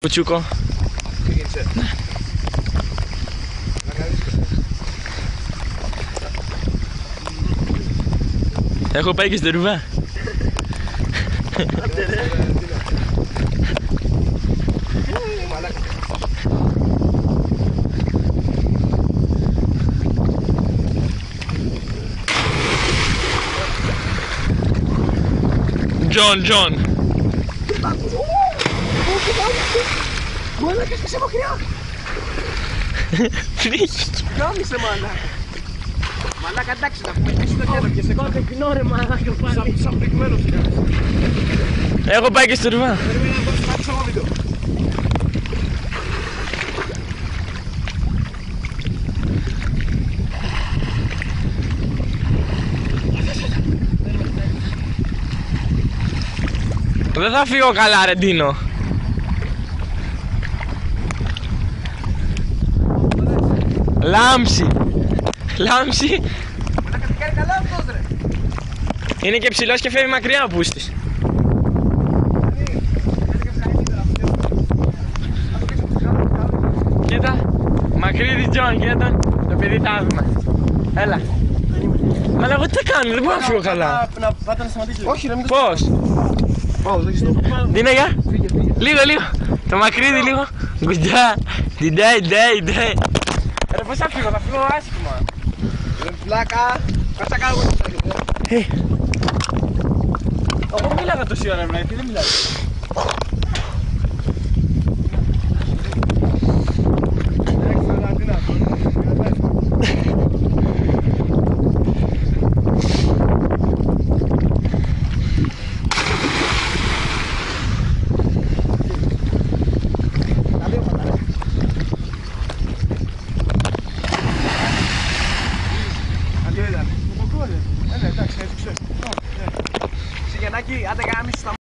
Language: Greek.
Κουτσούκο. Πήγαινε. Έχω πάει και στο Ρουβά. Τζον. Μαλάκα, είσαι μακριά! Φύγει. Κάμισε μαλάκα! Μαλάκα, εντάξει, να πούμε πίσω το κέντρο και σε κάτω. Τεκνό ρε μαλάκα πάλι. Σαν πυγμένος είναι. Έχω πάει και στο Ρουβά. Περιμένω να δώσεις κάτι στο βίντεο. Δεν θα φύγω καλά ρε Ντίνο. Λάμψη. Μαλάκα, τι κάνει καλά αυτός ρε. Είναι και ψηλός και φεύγει μακριά ο πούστης. Κοίτα, μακρύδι Τζον, κοίτα, το παιδί τάγμα. Έλα. Αλλά εγώ τι θα κάνω, δεν μπορώ να φύγω καλά. Να πάτε να σταματήσει λίγο. Όχι ρε, μην το Πώς, πάω, δεν ξέρω. Ντίνο για, λίγο, το μακρύδι λίγο. Γκουντά, ντάι. Ρε πώς θα φύγω άσχημα. Ρε πλάκα, κάτσα κάνω εγώ το πλάκα. Εγώ μίλαγα τόση ώρα, γιατί δεν μιλάω. Εντάξει, έδειξε. Σιγενάκι, άντε γάμισου στα